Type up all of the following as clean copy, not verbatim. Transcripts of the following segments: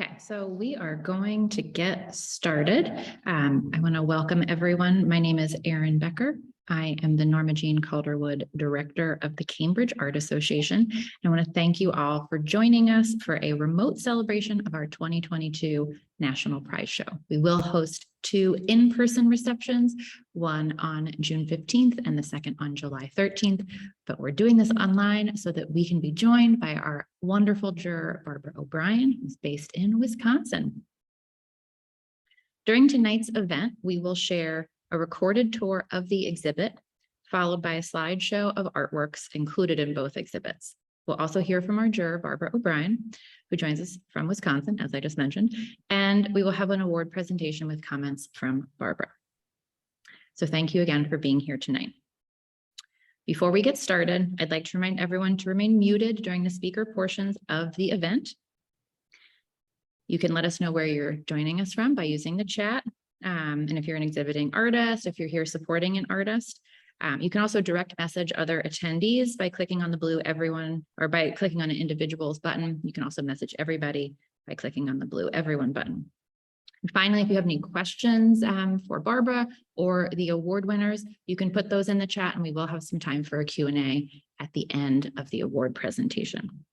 Okay, so we are going to get started. I want to welcome everyone. My name is Erin Becker. I am the Norma Jean Calderwood Director of the Cambridge Art Association. I want to thank you all for joining us for a remote celebration of our 2022 National Prize Show. We will host two in-person receptions, one on June 15th and the second on July 13th, but we're doing this online so that we can be joined by our wonderful juror, Barbara O'Brien, who's based in Wisconsin. During tonight's event, we will share a recorded tour of the exhibit, followed by a slideshow of artworks included in both exhibits. We'll also hear from our juror, Barbara O'Brien, who joins us from Wisconsin, as I just mentioned, and we will have an award presentation with comments from Barbara. So thank you again for being here tonight. Before we get started, I'd like to remind everyone to remain muted during the speaker portions of the event. You can let us know where you're joining us from by using the chat. And if you're an exhibiting artist, if you're here supporting an artist, you can also direct message other attendees by clicking on the blue everyone, or by clicking on an individual's button. You can also message everybody by clicking on the blue everyone button. And finally, if you have any questions for Barbara or the award winners, you can put those in the chat and we will have some time for a Q&A at the end of the award presentation.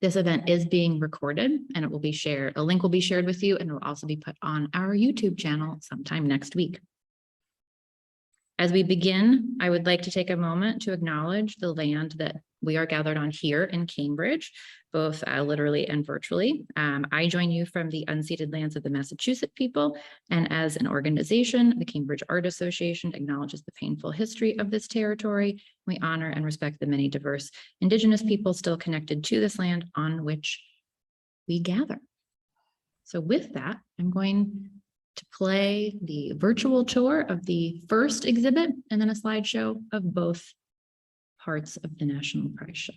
This event is being recorded and it will be shared. A link will be shared with you and it will also be put on our YouTube channel sometime next week. As we begin, I would like to take a moment to acknowledge the land that we are gathered on here in Cambridge, both literally and virtually. I join you from the unceded lands of the Massachusetts people, and as an organization, the Cambridge Art Association acknowledges the painful history of this territory. We honor and respect the many diverse Indigenous people still connected to this land on which we gather. So with that, I'm going to play the virtual tour of the first exhibit and then a slideshow of both parts of the National Prize Show.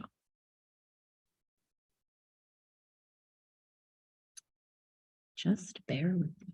Just bear with me.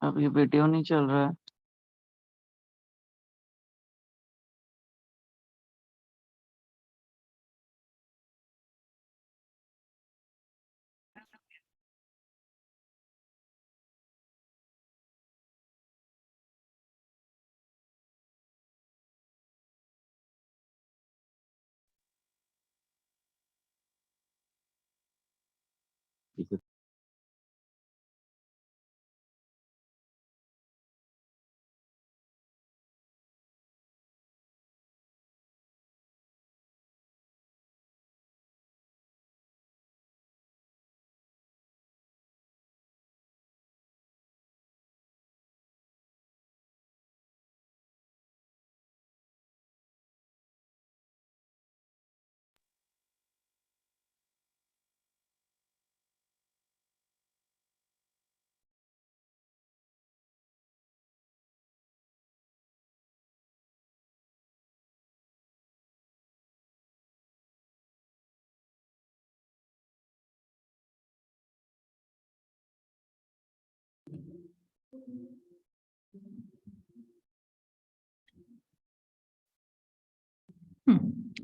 अब ये video नहीं चल रहा है। ठीक है।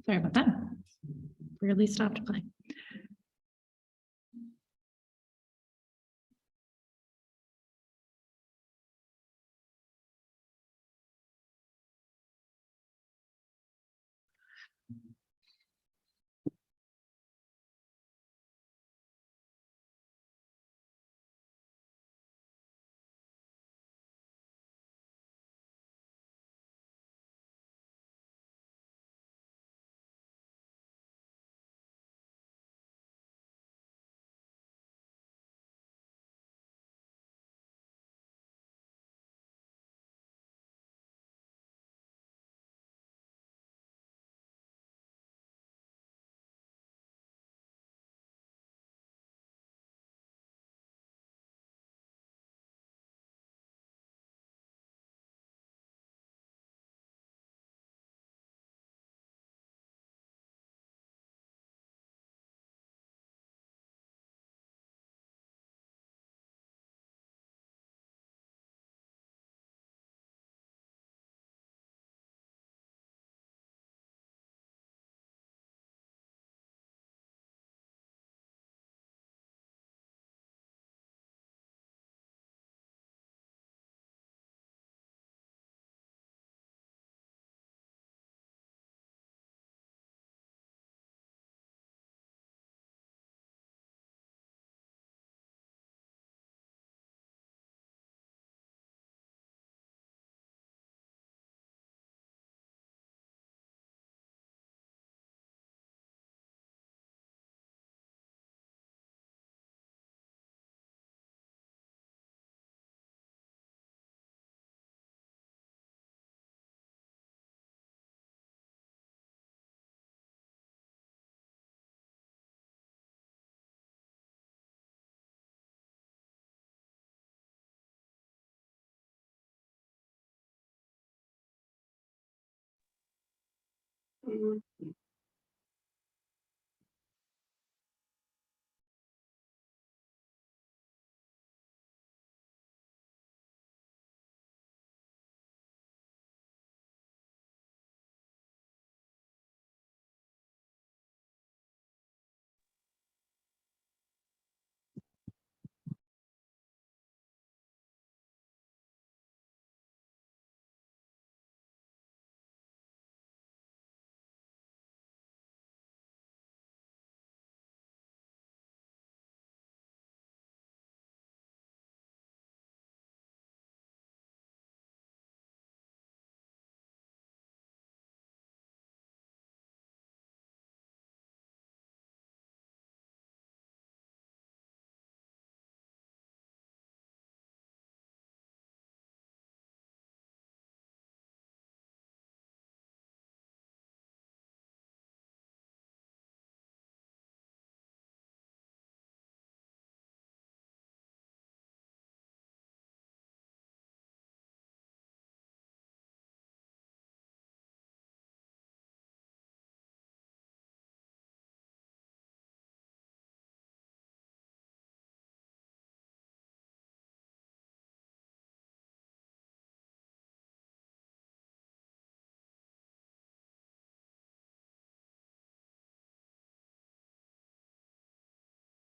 Sorry about that. Really stopped playing.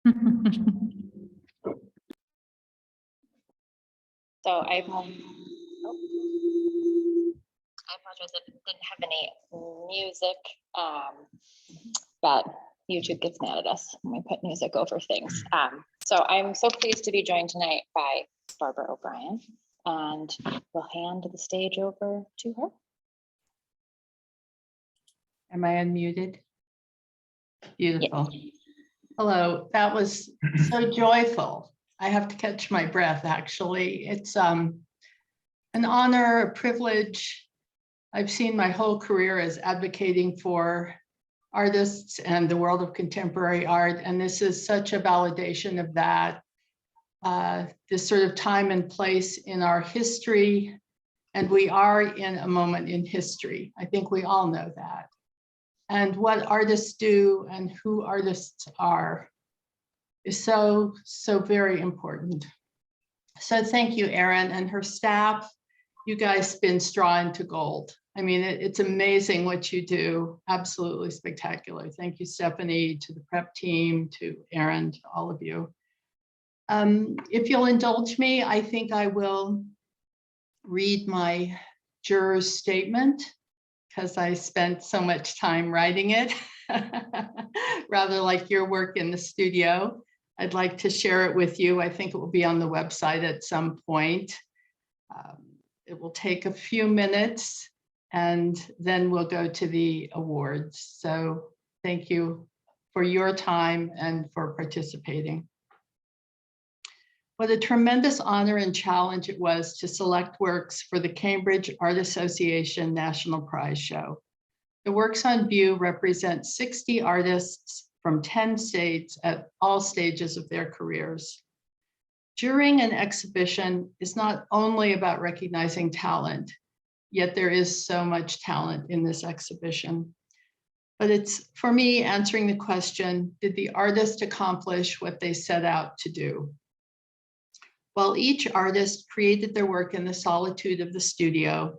So I apologize, it didn't have any music, but YouTube gets mad at us when we put music over things. So I'm so pleased to be joined tonight by Barbara O'Brien, and we'll hand the stage over to her. Am I unmuted? Beautiful. Hello, that was so joyful. I have to catch my breath, actually. It's an honor, a privilege. I've seen my whole career as advocating for artists and the world of contemporary art, and this is such a validation of that. This sort of time and place in our history, and we are in a moment in history. I think we all know that. And what artists do and who artists are is so very important. So thank you, Erin and her staff. You guys spin straw into gold. I mean, it's amazing what you do. Absolutely spectacular. Thank you, Stephanie, to the prep team, to Erin, to all of you. If you'll indulge me, I think I will read my juror's statement, because I spent so much time writing it, rather like your work in the studio. I'd like to share it with you. I think it will be on the website at some point. It will take a few minutes, and then we'll go to the awards. So thank you for your time and for participating. What a tremendous honor and challenge it was to select works for the Cambridge Art Association National Prize Show. The works on view represent 60 artists from 10 states at all stages of their careers. During an exhibition is not only about recognizing talent, yet there is so much talent in this exhibition. But it's, for me, answering the question, did the artist accomplish what they set out to do? While each artist created their work in the solitude of the studio,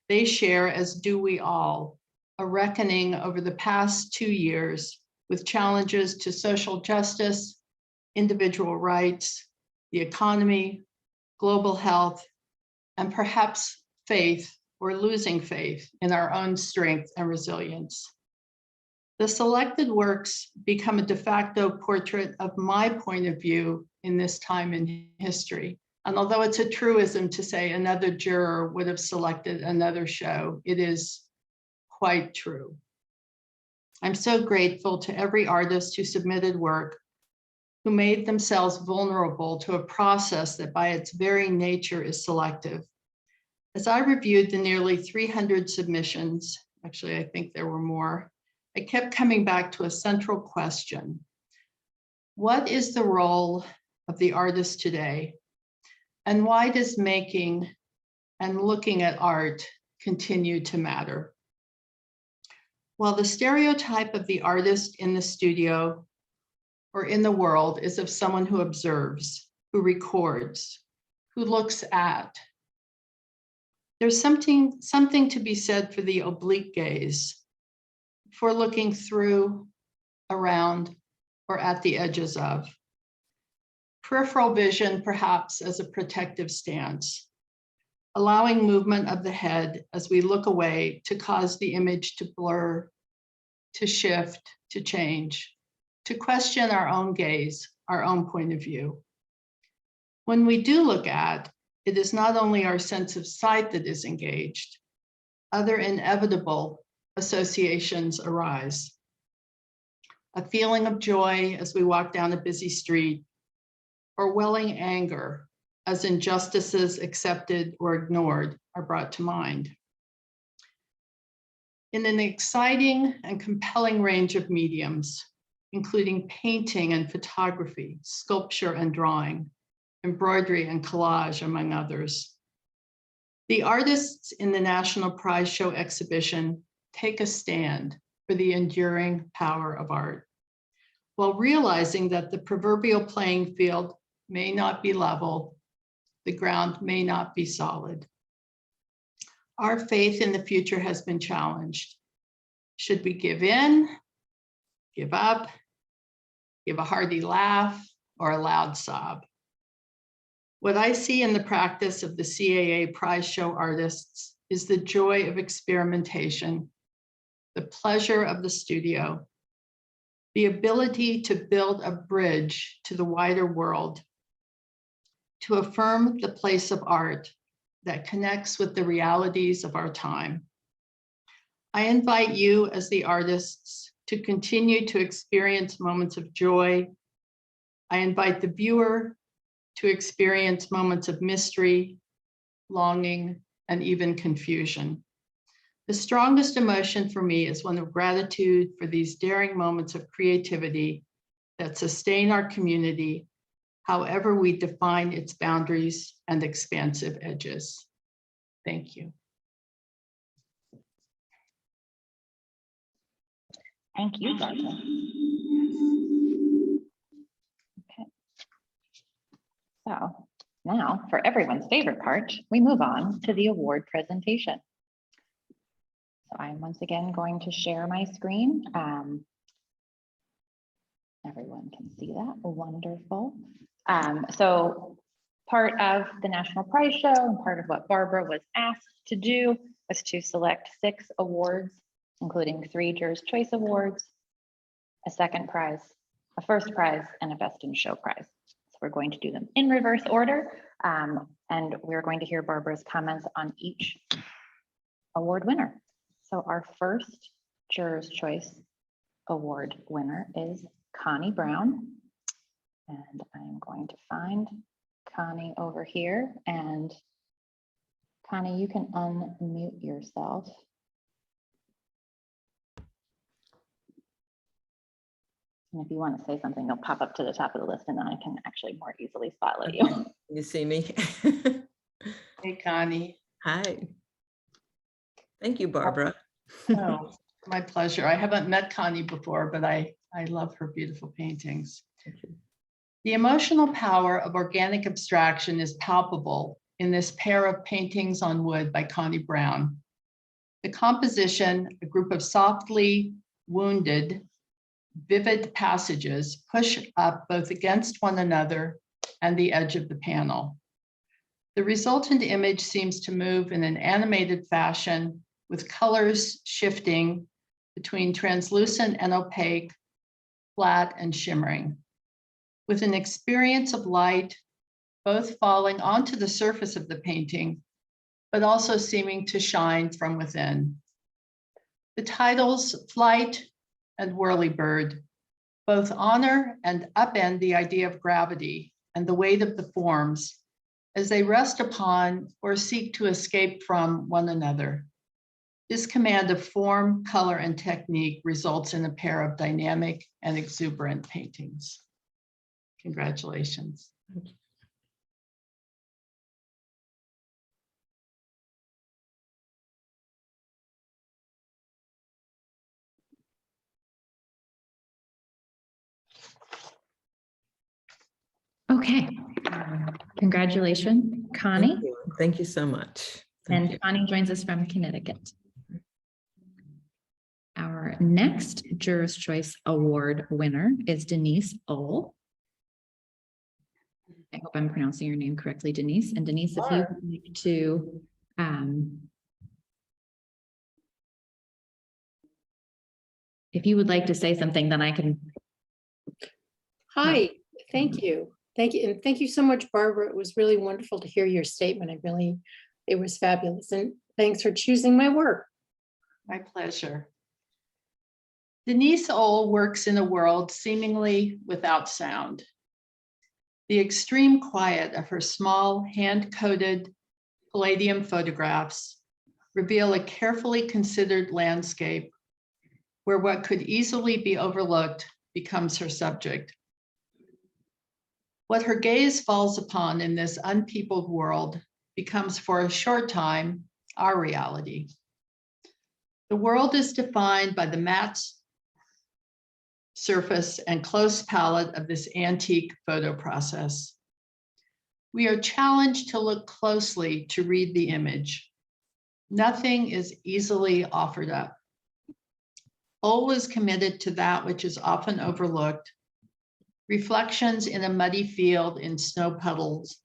they share, as do we all, a reckoning over the past 2 years with challenges to social justice, individual rights, the economy, global health, and perhaps faith or losing faith in our own strength and resilience. The selected works become a de facto portrait of my point of view in this time in history. And although it's a truism to say another juror would have selected another show, it is quite true. I'm so grateful to every artist who submitted work, who made themselves vulnerable to a process that by its very nature is selective. As I reviewed the nearly 300 submissions, actually I think there were more, I kept coming back to a central question. What is the role of the artist today? And why does making and looking at art continue to matter? While the stereotype of the artist in the studio or in the world is of someone who observes, who records, who looks at, there's something to be said for the oblique gaze, for looking through, around, or at the edges of. Peripheral vision, perhaps as a protective stance, allowing movement of the head as we look away to cause the image to blur, to shift, to change, to question our own gaze, our own point of view. When we do look at, it is not only our sense of sight that is engaged, other inevitable associations arise. A feeling of joy as we walk down a busy street, or welling anger as injustices accepted or ignored are brought to mind. In an exciting and compelling range of mediums, including painting and photography, sculpture and drawing, embroidery and collage, among others, the artists in the National Prize Show exhibition take a stand for the enduring power of art, while realizing that the proverbial playing field may not be level, the ground may not be solid. Our faith in the future has been challenged. Should we give in, give up, give a hearty laugh, or a loud sob. What I see in the practice of the CAA prize show artists is the joy of experimentation, the pleasure of the studio, the ability to build a bridge to the wider world, to affirm the place of art that connects with the realities of our time. I invite you as the artists to continue to experience moments of joy. I invite the viewer to experience moments of mystery, longing, and even confusion. The strongest emotion for me is one of gratitude for these daring moments of creativity that sustain our community, however we define its boundaries and expansive edges. Thank you. Thank you, Barbara. Okay. So now, for everyone's favorite part, we move on to the award presentation. So I'm once again going to share my screen. Everyone can see that. Wonderful. So part of the National Prize Show and part of what Barbara was asked to do was to select 6 awards, including 3 Jurors' Choice Awards, a second prize, a first prize, and a Best in Show prize. So we're going to do them in reverse order, and we're going to hear Barbara's comments on each award winner. So our first Jurors' Choice Award winner is Connie Brown. And I'm going to find Connie over here. And Connie, you can unmute yourself. And if you want to say something, they'll pop up to the top of the list and then I can actually more easily spotlight you. Can you see me? Hey, Connie. Hi. Thank you, Barbara. Oh, my pleasure. I haven't met Connie before, but I love her beautiful paintings. The emotional power of organic abstraction is palpable in this pair of paintings on wood by Connie Brown. The composition, a group of softly wounded, vivid passages, push up both against one another and the edge of the panel. The resultant image seems to move in an animated fashion with colors shifting between translucent and opaque, flat and shimmering, with an experience of light both falling onto the surface of the painting, but also seeming to shine from within. The titles, Flight and Whirlybird, both honor and upend the idea of gravity and the weight of the forms as they rest upon or seek to escape from one another. This command of form, color, and technique results in a pair of dynamic and exuberant paintings. Congratulations. Okay. Congratulations, Connie. Thank you. Thank you so much. Thank And you. Connie joins us from Connecticut. Our next Jurors' Choice Award winner is Denise Ohl. I hope I'm pronouncing your name correctly, Denise. And Denise, if you would like to say something, then I can. Hi, thank you. Thank you. And thank you so much, Barbara. It was really wonderful to hear your statement. It was fabulous. And thanks for choosing my work. My pleasure. Denise Ohl works in a world seemingly without sound. The extreme quiet of her small hand-coded palladium photographs reveal a carefully considered landscape where what could easily be overlooked becomes her subject. What her gaze falls upon in this unpeopled world becomes for a short time our reality. The world is defined by the matte surface and close palette of this antique photo process. We are challenged to look closely to read the image. Nothing is easily offered up. Ohl is committed to that which is often overlooked, reflections in a muddy field in snow puddles,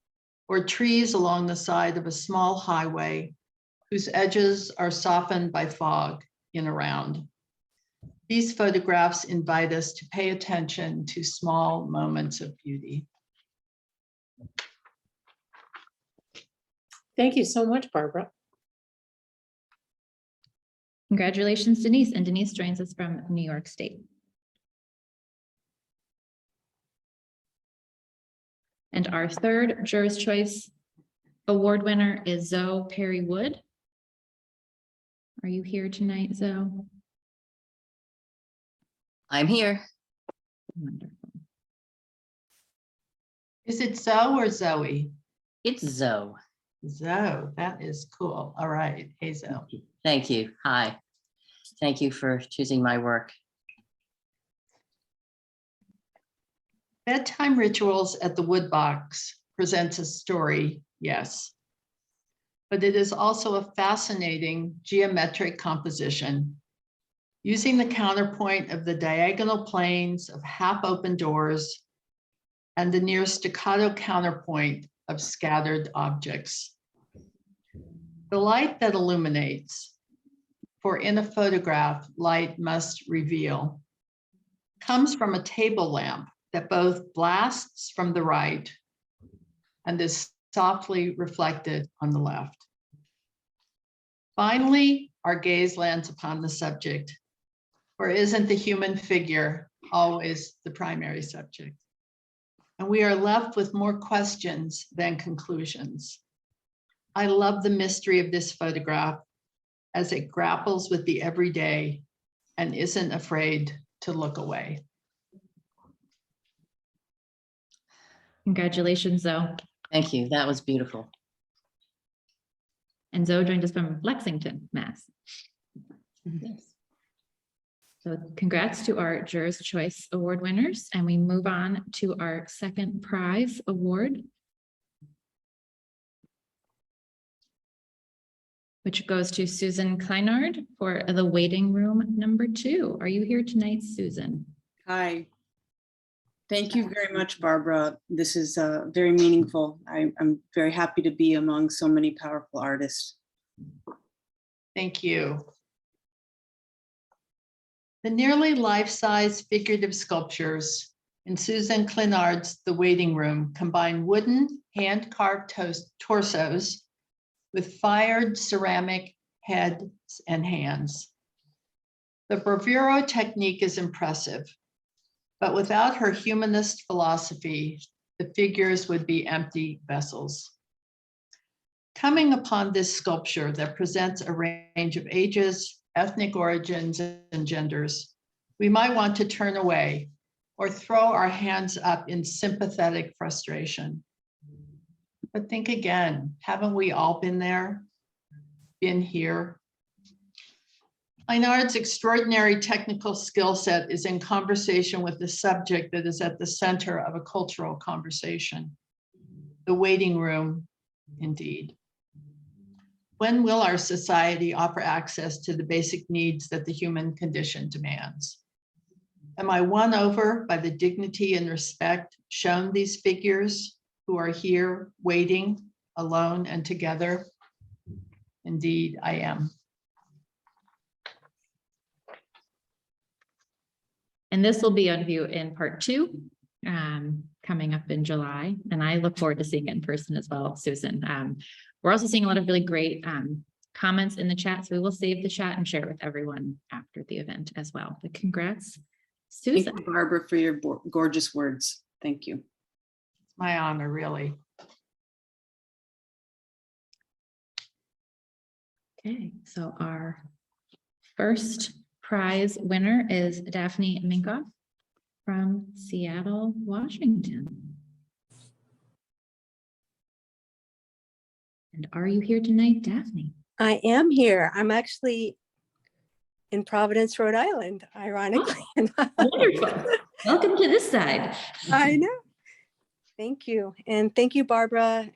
or trees along the side of a small highway whose edges are softened by fog in around. These photographs invite us to pay attention to small moments of beauty. Thank you so much, Barbara. Congratulations, Denise. And Denise joins us from New York State. And our third Juror's Choice Award winner is Zoe Perry Wood. Are you here tonight, Zoe? I'm here. Wonderful. Is it Zoe or Zoe? It's Zoe. Zoe, that is cool. All right. Hey, Zoe. Thank you. Hi. Thank you for choosing my work. Bedtime Rituals at the Woodbox presents a story, yes. But it is also a fascinating geometric composition, using the counterpoint of the diagonal planes of half-open doors and the near staccato counterpoint of scattered objects. The light that illuminates, for in a photograph, light must reveal, comes from a table lamp that both blasts from the right and is softly reflected on the left. Finally, our gaze lands upon the subject, for isn't the human figure always the primary subject? And we are left with more questions than conclusions. I love the mystery of this photograph as it grapples with the everyday and isn't afraid to look away. Congratulations, Zoe. Thank you. That was beautiful. And Zoe joined us from Lexington, Mass. Yes. So congrats to our Juror's Choice Award winners, and we move on to our second prize award, which goes to Susan Kleinard for the waiting room number 2. Are you here tonight, Susan? Hi. Thank you very much, Barbara. This is very meaningful. I'm very happy to be among so many powerful artists. Thank you. The nearly life-size figurative sculptures in Susan Kleinard's The Waiting Room combine wooden hand-carved torsos with fired ceramic heads and hands. The bravuro technique is impressive, but without her humanist philosophy, the figures would be empty vessels. Coming upon this sculpture that presents a range of ages, ethnic origins, and genders, we might want to turn away or throw our hands up in sympathetic frustration. But think again, haven't we all been there, been here? Kleinard's extraordinary technical skill set is in conversation with the subject that is at the center of a cultural conversation. The waiting room, indeed. When will our society offer access to the basic needs that the human condition demands? Am I won over by the dignity and respect shown these figures who are here waiting alone and together? Indeed, I am. And this will be on view in part 2, coming up in July. And I look forward to seeing it in person as well, Susan. We're also seeing a lot of really great comments in the chat. So we will save the chat and share it with everyone after the event as well. But congrats, Thank Susan. you, Barbara, for your gorgeous words. Thank you. It's my honor, really. Okay, so our first prize winner is Daphne Minkoff from Seattle, Washington. And are you here tonight, Daphne? I am here. I'm actually in Providence, Rhode Island, ironically. Wonderful. Welcome to this side. I know. Thank you. And thank you, Barbara.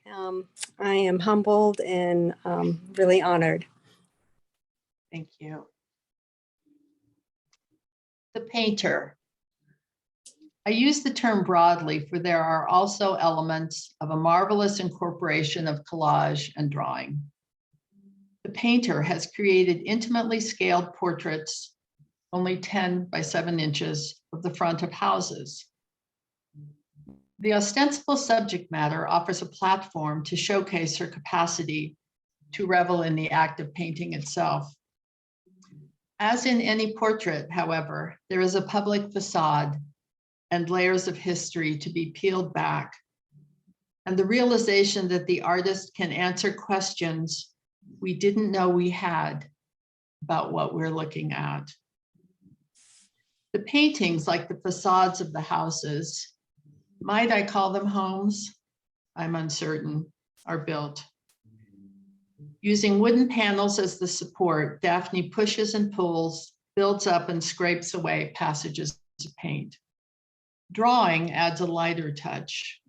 I am humbled and really honored. Thank you. The painter. I use the term broadly, for there are also elements of a marvelous incorporation of collage and drawing. The painter has created intimately scaled portraits, only 10 by 7 inches, of the front of houses. The ostensible subject matter offers a platform to showcase her capacity to revel in the act of painting itself. As in any portrait, however, there is a public facade and layers of history to be peeled back, and the realization that the artist can answer questions we didn't know we had about what we're looking at. The paintings, like the facades of the houses, might I call them homes? I'm uncertain, are built. Using wooden panels as the support, Daphne pushes and pulls, builds up and scrapes away passages of paint. Drawing adds a lighter touch.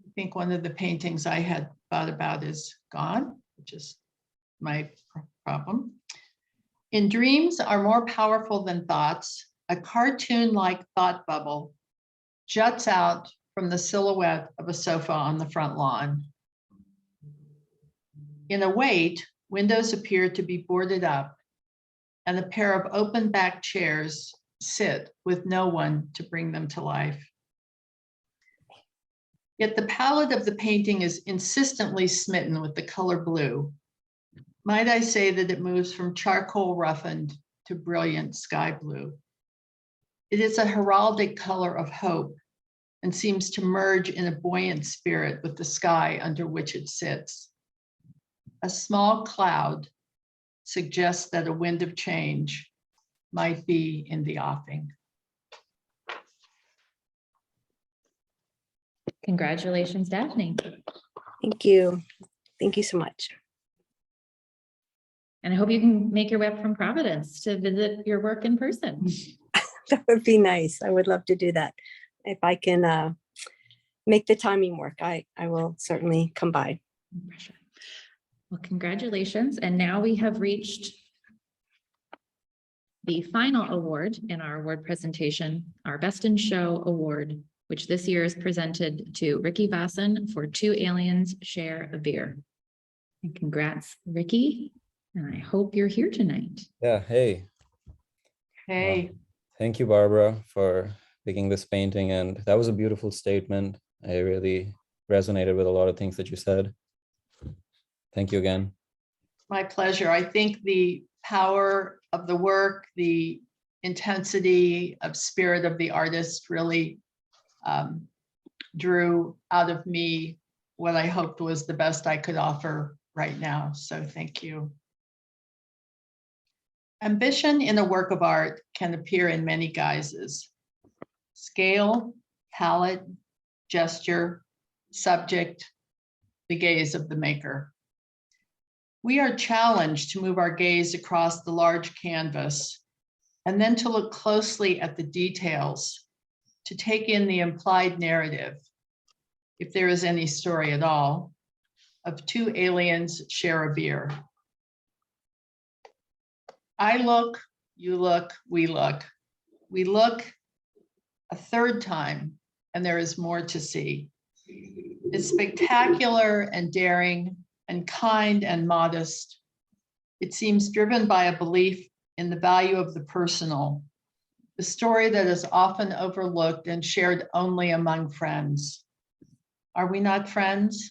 I think one of the paintings I had thought about is gone, which is my problem. In dreams are more powerful than thoughts, a cartoon-like thought bubble juts out from the silhouette of a sofa on the front lawn. In Await, windows appear to be boarded up, and a pair of open back chairs sit with no one to bring them to life. Yet the palette of the painting is insistently smitten with the color blue. Might I say that it moves from charcoal roughened to brilliant sky blue. It is a heraldic color of hope and seems to merge in a buoyant spirit with the sky under which it sits. A small cloud suggests that a wind of change might be in the offing. Congratulations, Daphne. Thank you. Thank you so much. And I hope you can make your way up from Providence to visit your work in person. That would be nice. I would love to do that. If I can make the timing work, I will certainly come by. Well, congratulations. And now we have reached the final award in our award presentation, our Best in Show Award, which this year is presented to Ricky Vasson for Two Aliens Share a Beer. And congrats, Ricky. And I hope you're here tonight. Yeah, hey. Hey. Thank you, Barbara, for picking this painting. And that was a beautiful statement. I really resonated with a lot of things that you said. Thank you again. My pleasure. I think the power of the work, the intensity of spirit of the artist really drew out of me what I hoped was the best I could offer right now. So thank you. Ambition in a work of art can appear in many guises: scale, palette, gesture, subject, the gaze of the maker. We are challenged to move our gaze across the large canvas and then to look closely at the details, to take in the implied narrative, if there is any story at all, of two aliens share a beer. I look, you look, we look. We look a third time, and there is more to see. It's spectacular and daring and kind and modest. It seems driven by a belief in the value of the personal, the story that is often overlooked and shared only among friends. Are we not friends?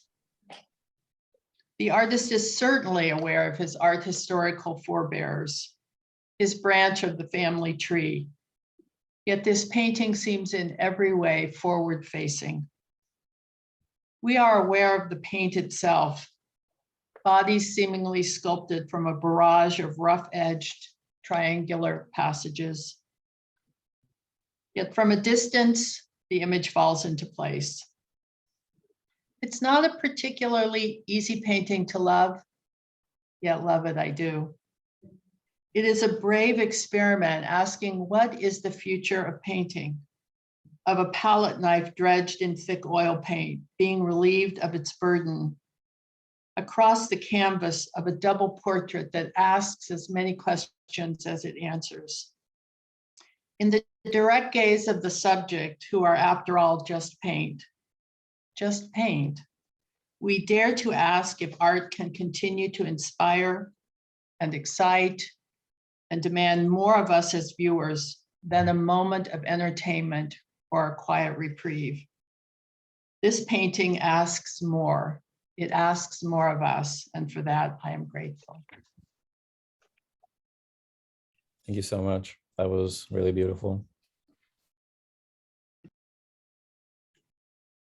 The artist is certainly aware of his art historical forebears, his branch of the family tree. Yet this painting seems in every way forward-facing. We are aware of the paint itself, bodies seemingly sculpted from a barrage of rough-edged triangular passages. Yet from a distance, the image falls into place. It's not a particularly easy painting to love, yet love it I do. It is a brave experiment asking, what is the future of painting? Of a palette knife dredged in thick oil paint, being relieved of its burden, across the canvas of a double portrait that asks as many questions as it answers. In the direct gaze of the subject, who are after all just paint, we dare to ask if art can continue to inspire and excite and demand more of us as viewers than a moment of entertainment or a quiet reprieve. This painting asks more. It asks more of us, and for that, I am grateful. Thank you so much. That was really beautiful.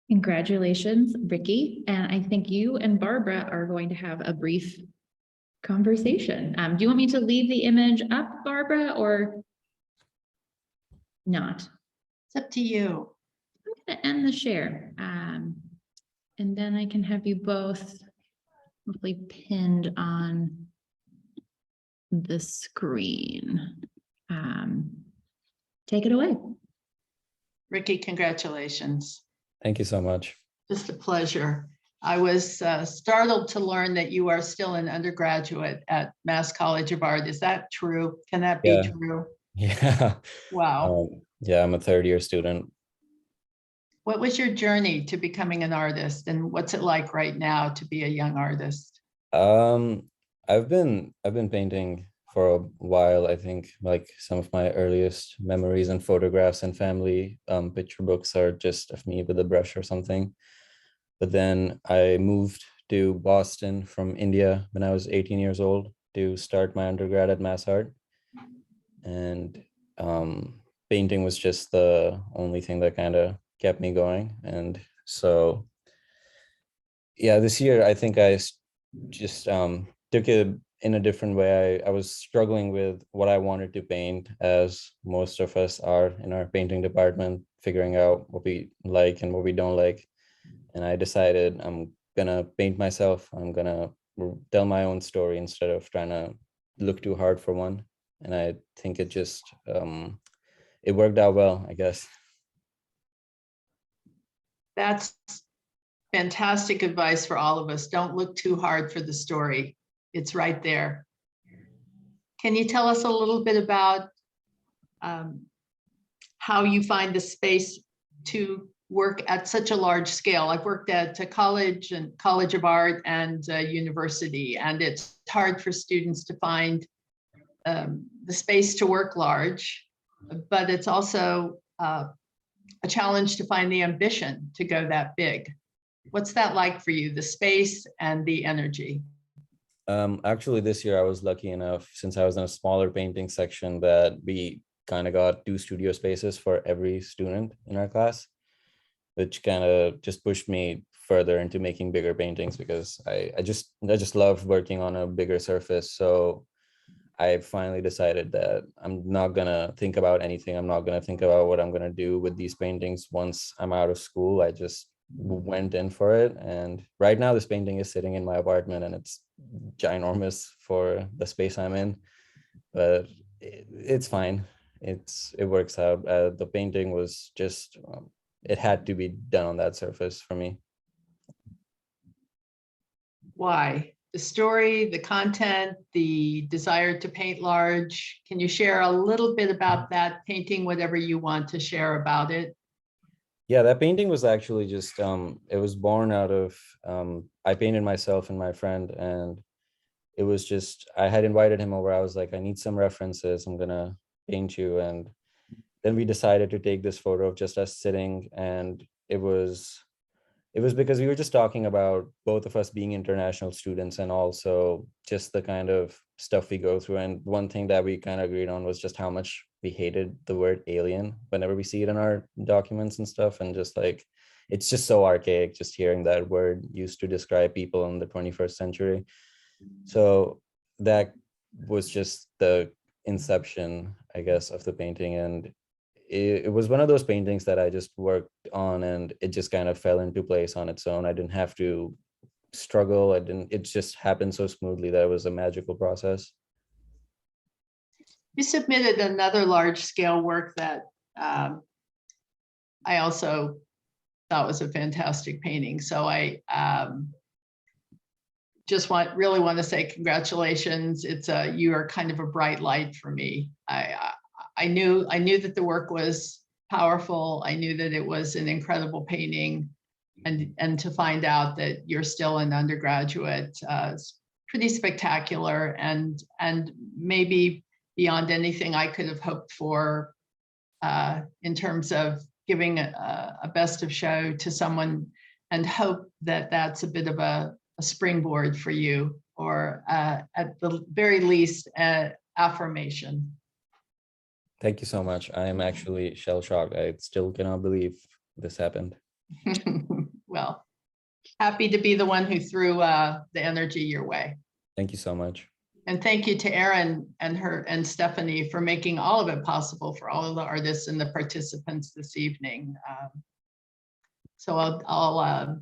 Congratulations, Ricky. And I think you and Barbara are going to have a brief conversation. Do you want me to leave the image up, Barbara, or not? It's up to you. I'm going to end the share. And then I can have you both hopefully pinned on the screen. Take it away. Ricky, congratulations. Thank you so much. Just a pleasure. I was startled to learn that you are still an undergraduate at Mass College of Art. Is that true? Can that be Yeah. true? Yeah. Wow. Yeah, I'm a third-year student. What was your journey to becoming an artist, and what's it like right now to be a young artist? I've been painting for a while. I think like some of my earliest memories and photographs and family picture books are just of me with a brush or something. But then I moved to Boston from India when I was 18 years old to start my undergrad at Mass Art. And painting was just the only thing that kind of kept me going. And so, yeah, this year I think I just took it in a different way. I was struggling with what I wanted to paint, as most of us are in our painting department, figuring out what we like and what we don't like. And I decided I'm gonna paint myself. I'm gonna tell my own story instead of trying to look too hard for one. And I think it just, it worked out well, I guess. That's fantastic advice for all of us. Don't look too hard for the story. It's right there. Can you tell us a little bit about how you find the space to work at such a large scale? I've worked at a college and College of Art and university, and it's hard for students to find the space to work large, but it's also a challenge to find the ambition to go that big. What's that like for you, the space and the energy? Actually, this year I was lucky enough, since I was in a smaller painting section, that we kind of got 2 studio spaces for every student in our class, which kind of just pushed me further into making bigger paintings, because I just love working on a bigger surface. So I finally decided that I'm not gonna think about anything. I'm not gonna think about what I'm gonna do with these paintings once I'm out of school. I just went in for it. And right now this painting is sitting in my apartment, and it's ginormous for the space I'm in, but it's fine. It works out. The painting was just, it had to be done on that surface for me. Why? The story, the content, the desire to paint large. Can you share a little bit about that painting, whatever you want to share about it? Yeah, that painting was actually just, it was born out of, I painted myself and my friend, and it was just, I had invited him over. I was like, I need some references. I'm gonna paint you. And then we decided to take this photo of just us sitting. And it was because we were just talking about both of us being international students, and also just the kind of stuff we go through. And one thing that we kind of agreed on was just how much we hated the word alien whenever we see it in our documents and stuff. And just like, it's just so archaic just hearing that word used to describe people in the 21st century. So that was just the inception, I guess, of the painting. And it was one of those paintings that I just worked on, and it just kind of fell into place on its own. I didn't have to struggle. It just happened so smoothly that it was a magical process. You submitted another large scale work that I also thought was a fantastic painting. So just really want to say congratulations. You are kind of a bright light for me. I knew that the work was powerful. I knew that it was an incredible painting, and to find out that you're still an undergraduate, is pretty spectacular, and maybe beyond anything I could have hoped for in terms of giving a best of show to someone, and hope that that's a bit of a springboard for you, or at the very least, affirmation. Thank you so much. I am actually shell shocked. I still cannot believe this happened. Well, happy to be the one who threw the energy your way. Thank you so much. And thank you to Erin and Stephanie for making all of it possible for all of the artists and the participants this evening. So I'll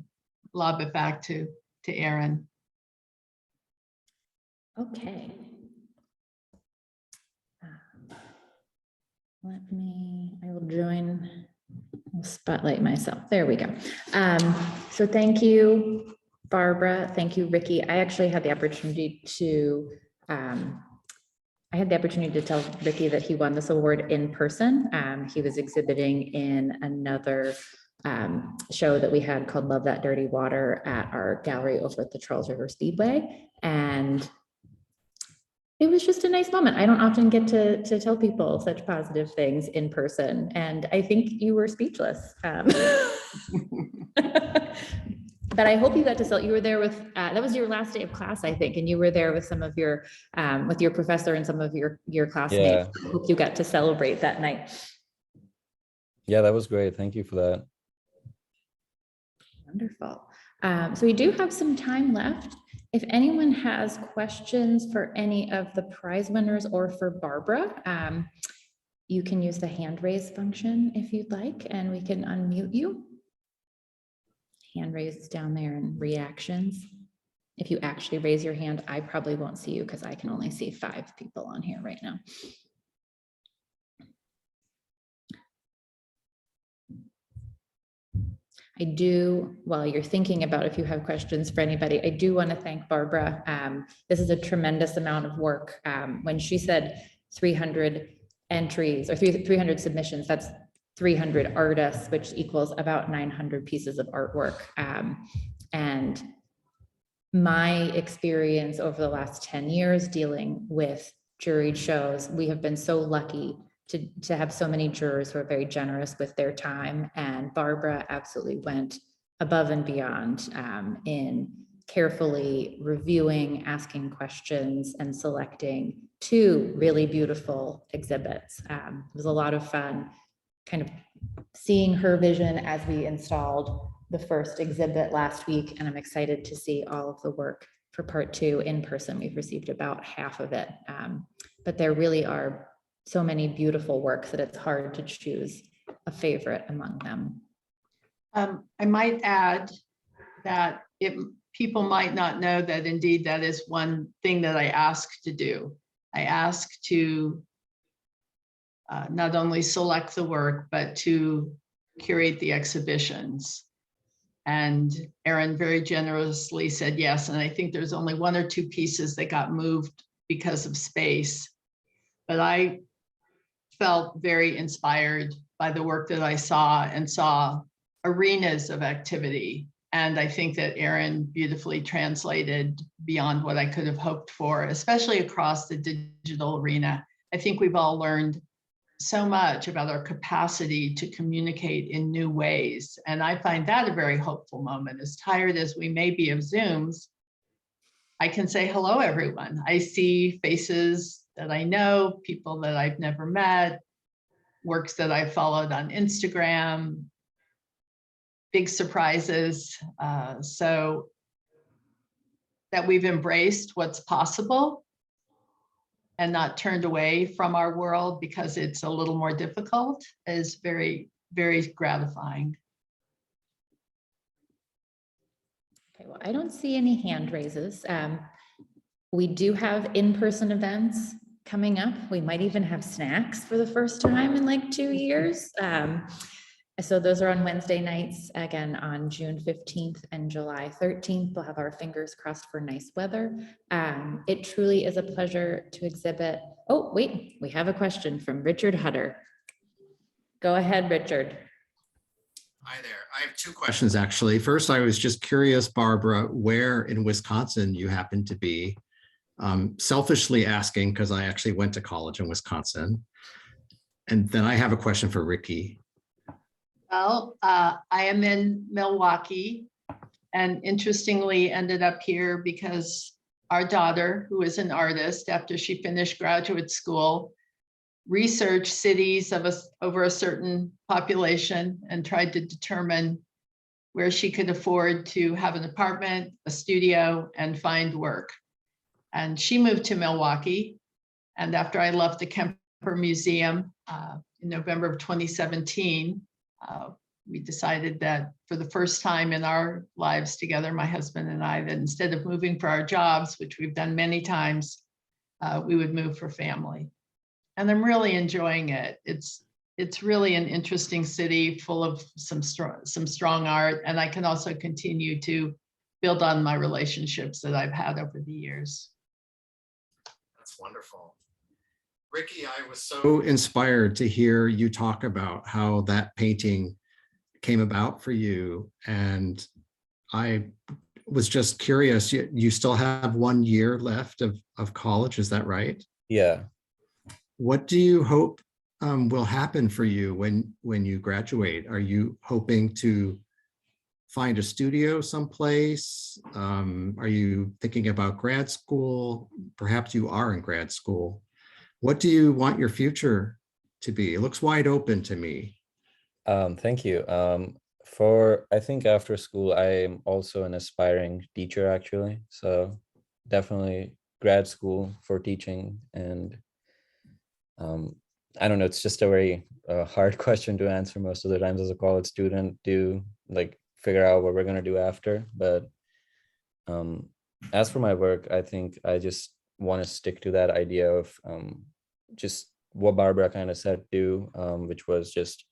lob it back to Erin. Okay. I will join, I'll spotlight myself. There we go. So thank you, Barbara. Thank you, Ricky. I actually had the opportunity to, tell Ricky that he won this award in person. He was exhibiting in another show that we had called Love That Dirty Water at our gallery over at the Charles River Speedway. And it was just a nice moment. I don't often get to tell people such positive things in person. And I think you were speechless. But I hope you got to you were there with, that was your last day of class, I think. And you were there with some of your, with your professor and some of your classmates. Yeah. I hope you got to celebrate that night. Yeah, that was great. Thank you for that. Wonderful. So we do have some time left. If anyone has questions for any of the prize winners or for Barbara, you can use the hand raise function if you'd like, and we can unmute you. Hand raise down there in reactions. If you actually raise your hand, I probably won't see you because I can only see 5 people on here right now. I do, while you're thinking about if you have questions for anybody, I do want to thank Barbara. This is a tremendous amount of work. When she said 300 entries or 300 submissions, that's 300 artists, which equals about 900 pieces of artwork. And my experience over the last 10 years dealing with juried shows, we have been so lucky to have so many jurors who are very generous with their time. And Barbara absolutely went above and beyond in carefully reviewing, asking questions, and selecting 2 really beautiful exhibits. It was a lot of fun kind of seeing her vision as we installed the first exhibit last week. And I'm excited to see all of the work for part 2 in person. We've received about half of it, but there really are so many beautiful works that it's hard to choose a favorite among them. I might add that people might not know that indeed that is one thing that I asked to do. I asked to not only select the work, but to curate the exhibitions. And Erin very generously said yes. And I think there's only 1 or 2 pieces that got moved because of space. But I felt very inspired by the work that I saw, and saw arenas of activity. And I think that Erin beautifully translated beyond what I could have hoped for, especially across the digital arena. I think we've all learned so much about our capacity to communicate in new ways. And I find that a very hopeful moment. As tired as we may be of Zooms, I can say hello, everyone. I see faces that I know, people that I've never met, works that I followed on Instagram, big surprises. So that we've embraced what's possible and not turned away from our world because it's a little more difficult is very, very gratifying. Okay, well, I don't see any hand raises. We do have in-person events coming up. We might even have snacks for the first time in like 2 years. So those are on Wednesday nights, again, on June 15th and July 13th. We'll have our fingers crossed for nice weather. It truly is a pleasure to exhibit. Oh, wait, we have a question from Richard Hutter. Go ahead, Richard. Hi there. I have two questions, actually. First, I was just curious, Barbara, where in Wisconsin you happen to be. Selfishly asking, because I actually went to college in Wisconsin. And then I have a question for Ricky. Well, I am in Milwaukee and interestingly ended up here because our daughter, who is an artist, after she finished graduate school, researched cities of over a certain population and tried to determine where she could afford to have an apartment, a studio, and find work. And she moved to Milwaukee. And after I left the Kemper Museum in November of 2017, we decided that for the first time in our lives together, my husband and I, that instead of moving for our jobs, which we've done many times, we would move for family. And I'm really enjoying it. It's really an interesting city full of some strong art. And I can also continue to build on my relationships that I've had over the years. That's wonderful. Ricky, I was so inspired to hear you talk about how that painting came about for you. And I was just curious, you still have 1 year left of college, is that right? Yeah. What do you hope will happen for you when you graduate? Are you hoping to find a studio someplace? Are you thinking about grad school? Perhaps you are in grad school. What do you want your future to be? It looks wide open to me. Thank you. I think after school, I'm also an aspiring teacher, actually. So definitely grad school for teaching. And I don't know, it's just a very hard question to answer most of the times as a college student to like figure out what we're going to do after. But as for my work, I think I just want to stick to that idea of just what Barbara kind of said too, which was just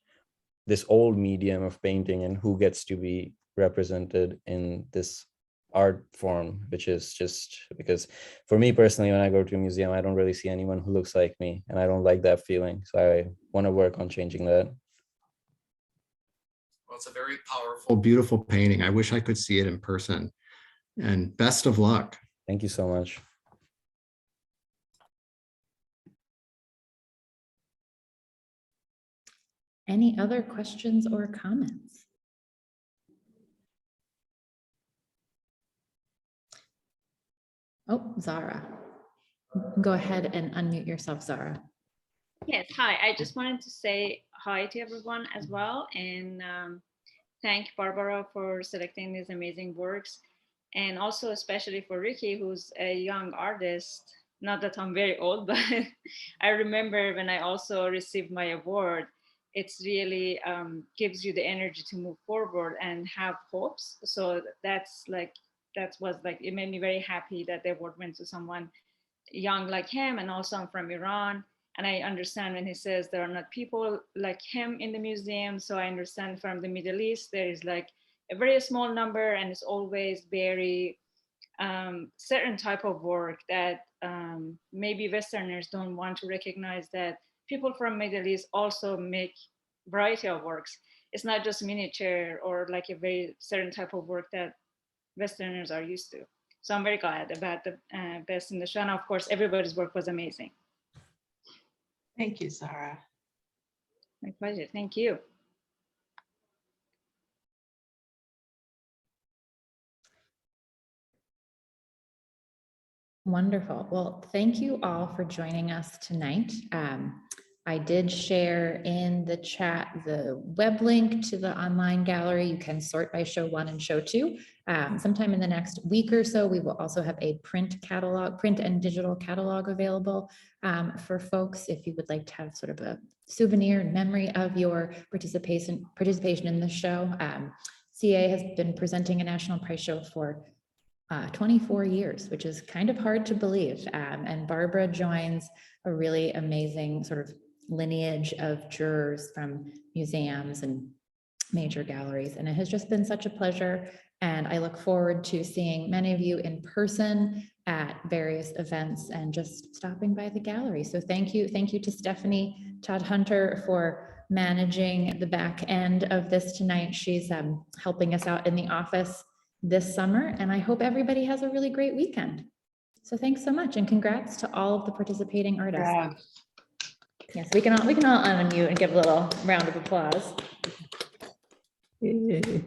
this old medium of painting and who gets to be represented in this art form, which is just because for me personally, when I go to a museum, I don't really see anyone who looks like me, and I don't like that feeling. So I want to work on changing that. Well, it's a very powerful, beautiful painting. I wish I could see it in person. And best of luck. Thank you so much. Any other questions or comments? Oh, Zara. Go ahead and unmute yourself, Zara. Yes, hi. I just wanted to say hi to everyone as well, and thank Barbara for selecting these amazing works, and also especially for Ricky, who's a young artist. Not that I'm very old, but I remember when I also received my award, it's really gives you the energy to move forward and have hopes. So that was like, it made me very happy that the award went to someone young like him. And also I'm from Iran, and I understand when he says there are not people like him in the museum. So I understand from the Middle East, there is like a very small number, and it's always very certain type of work that maybe Westerners don't want to recognize, that people from Middle East also make variety of works. It's not just miniature or like a very certain type of work that Westerners are used to. So I'm very glad about the Best in the Show. And of course, everybody's work was amazing. Thank you, Zara. My pleasure. Thank you. Wonderful. Well, thank you all for joining us tonight. I did share in the chat the web link to the online gallery. You can sort by show 1 and show 2. Sometime in the next week or so, we will also have a print and digital catalog available for folks if you would like to have sort of a souvenir in memory of your participation in the show. CA has been presenting a National Prize Show for 24 years, which is kind of hard to believe. And Barbara joins a really amazing sort of lineage of jurors from museums and major galleries. And it has just been such a pleasure. And I look forward to seeing many of you in person at various events and just stopping by the gallery. So thank you. Thank you to Stephanie Todd Hunter for managing the back end of this tonight. She's helping us out in the office this summer, and I hope everybody has a really great weekend. So thanks so much, and congrats to all of the participating artists. Yeah. Yes, we can all unmute and give a little round of applause. Yay.